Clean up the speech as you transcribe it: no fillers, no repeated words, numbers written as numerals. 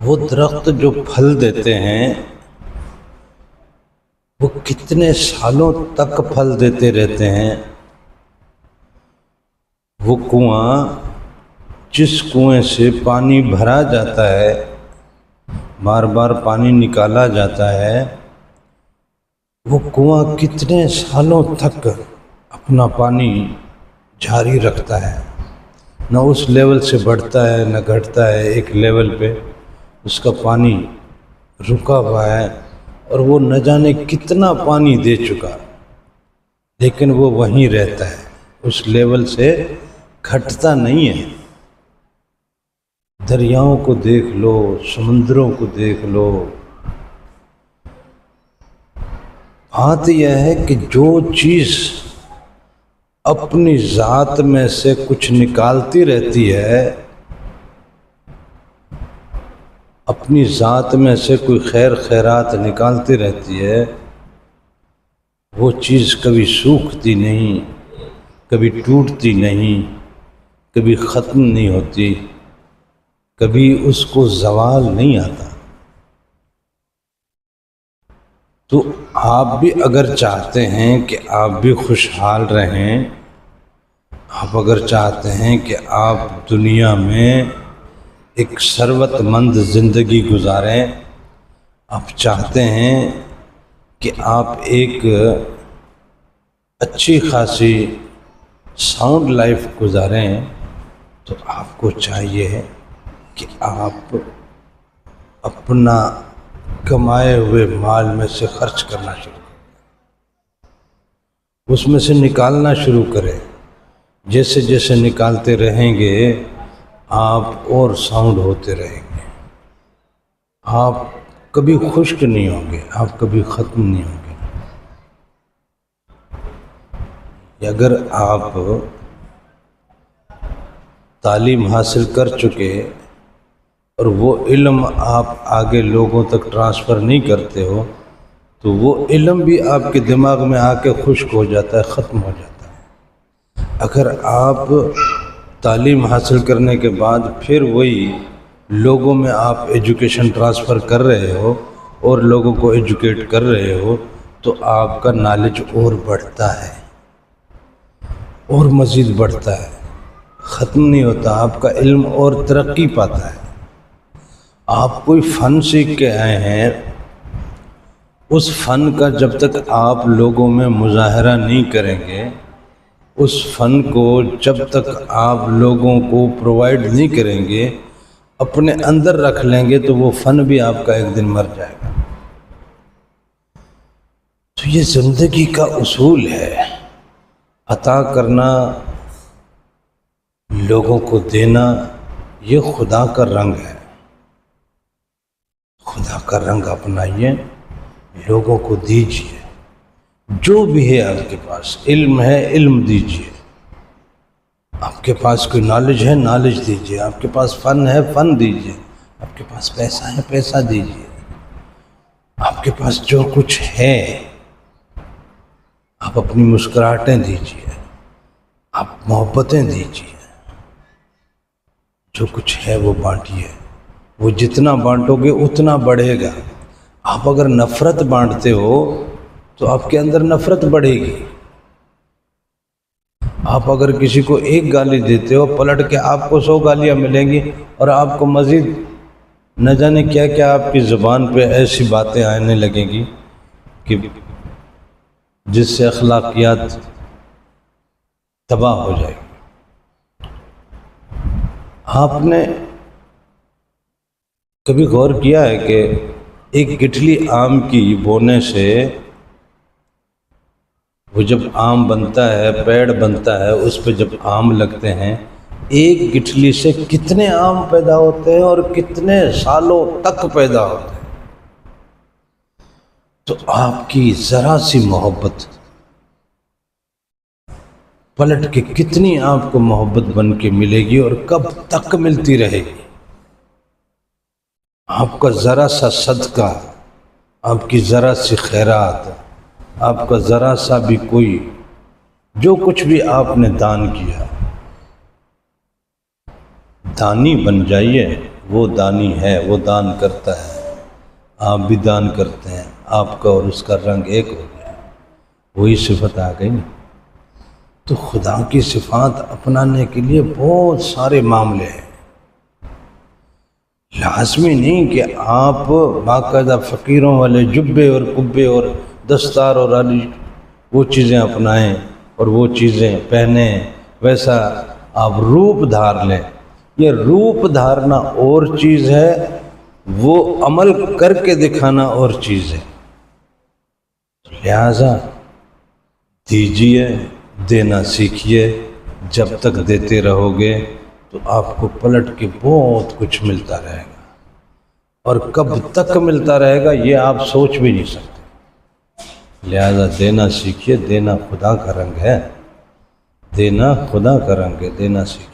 وہ درخت جو پھل دیتے ہیں وہ کتنے سالوں تک پھل دیتے رہتے ہیں۔ وہ کنواں جس کنویں سے پانی بھرا جاتا ہے، بار بار پانی نکالا جاتا ہے، وہ کنواں کتنے سالوں تک اپنا پانی جاری رکھتا ہے، نہ اس لیول سے بڑھتا ہے نہ گھٹتا ہے، ایک لیول پہ اس کا پانی رکا ہوا ہے، اور وہ نہ جانے کتنا پانی دے چکا، لیکن وہ وہیں رہتا ہے، اس لیول سے گھٹتا نہیں ہے۔ دریاؤں کو دیکھ لو، سمندروں کو دیکھ لو، بات یہ ہے کہ جو چیز اپنی ذات میں سے کچھ نکالتی رہتی ہے، اپنی ذات میں سے کوئی خیر خیرات نکالتی رہتی ہے، وہ چیز کبھی سوکھتی نہیں، کبھی ٹوٹتی نہیں، کبھی ختم نہیں ہوتی، کبھی اس کو زوال نہیں آتا۔ تو آپ بھی اگر چاہتے ہیں کہ آپ بھی خوشحال رہیں، آپ اگر چاہتے ہیں کہ آپ دنیا میں ایک ثروت مند زندگی گزاریں، آپ چاہتے ہیں کہ آپ ایک اچھی خاصی ساؤنڈ لائف گزاریں، تو آپ کو چاہیے کہ آپ اپنا کمائے ہوئے مال میں سے خرچ کرنا شروع کریں، اس میں سے نکالنا شروع کریں۔ جیسے جیسے نکالتے رہیں گے آپ اور ساؤنڈ ہوتے رہیں گے، آپ کبھی خشک نہیں ہوں گے، آپ کبھی ختم نہیں ہوں گے۔ اگر آپ تعلیم حاصل کر چکے اور وہ علم آپ آگے لوگوں تک ٹرانسفر نہیں کرتے ہو، تو وہ علم بھی آپ کے دماغ میں آ کے خشک ہو جاتا ہے، ختم ہو جاتا ہے۔ اگر آپ تعلیم حاصل کرنے کے بعد پھر وہی لوگوں میں آپ ایجوکیشن ٹرانسفر کر رہے ہو اور لوگوں کو ایجوکیٹ کر رہے ہو، تو آپ کا نالج اور بڑھتا ہے اور مزید بڑھتا ہے، ختم نہیں ہوتا، آپ کا علم اور ترقی پاتا ہے۔ آپ کوئی فن سیکھ کے آئے ہیں، اس فن کا جب تک آپ لوگوں میں مظاہرہ نہیں کریں گے، اس فن کو جب تک آپ لوگوں کو پرووائڈ نہیں کریں گے، اپنے اندر رکھ لیں گے، تو وہ فن بھی آپ کا ایک دن مر جائے گا۔ تو یہ زندگی کا اصول ہے، عطا کرنا، لوگوں کو دینا، یہ خدا کا رنگ ہے۔ خدا کا رنگ اپنائیے، لوگوں کو دیجیے، جو بھی ہے آپ کے پاس، علم ہے علم دیجیے، آپ کے پاس کوئی نالج ہے نالج دیجیے، آپ کے پاس فن ہے فن دیجیے، آپ کے پاس پیسہ ہے پیسہ دیجیے، آپ کے پاس جو کچھ ہے، آپ اپنی مسکراہٹیں دیجیے، آپ محبتیں دیجیے، جو کچھ ہے وہ بانٹیے، وہ جتنا بانٹو گے اتنا بڑھے گا۔ آپ اگر نفرت بانٹتے ہو تو آپ کے اندر نفرت بڑھے گی۔ آپ اگر کسی کو ایک گالی دیتے ہو، پلٹ کے آپ کو 100 گالیاں ملیں گی، اور آپ کو مزید نہ جانے کیا کیا آپ کی زبان پہ ایسی باتیں آنے لگیں گی کہ جس سے اخلاقیات تباہ ہو جائے گی۔ آپ نے کبھی غور کیا ہے کہ ایک گٹھلی آم کی بونے سے وہ جب آم بنتا ہے، پیڑ بنتا ہے، اس پہ جب آم لگتے ہیں، ایک گٹھلی سے کتنے آم پیدا ہوتے ہیں اور کتنے سالوں تک پیدا ہوتے ہیں۔ تو آپ کی ذرا سی محبت پلٹ کے کتنی آپ کو محبت بن کے ملے گی اور کب تک ملتی رہے گی۔ آپ کا ذرا سا صدقہ، آپ کی ذرا سی خیرات، آپ کا ذرا سا بھی کوئی جو کچھ بھی آپ نے دان کیا، دانی بن جائیے، وہ دانی ہے، وہ دان کرتا ہے، آپ بھی دان کرتے ہیں، آپ کا اور اس کا رنگ ایک ہو گیا، وہی صفت آ گئی نا۔ تو خدا کی صفات اپنانے کے لیے بہت سارے معاملے ہیں، لازمی نہیں کہ آپ باقاعدہ فقیروں والے جبے اور قبے اور دستار اور علی وہ چیزیں اپنائیں اور وہ چیزیں پہنیں، ویسا آپ روپ دھار لیں۔ یہ روپ دھارنا اور چیز ہے، وہ عمل کر کے دکھانا اور چیز ہے۔ لہذا دیجیے، دینا سیکھیے، جب تک دیتے رہو گے تو آپ کو پلٹ کے بہت کچھ ملتا رہے گا، اور کب تک ملتا رہے گا یہ آپ سوچ بھی نہیں سکتے۔ لہذا دینا سیکھیے، دینا خدا کا رنگ ہے، دینا خدا کا رنگ ہے، دینا سیکھیے۔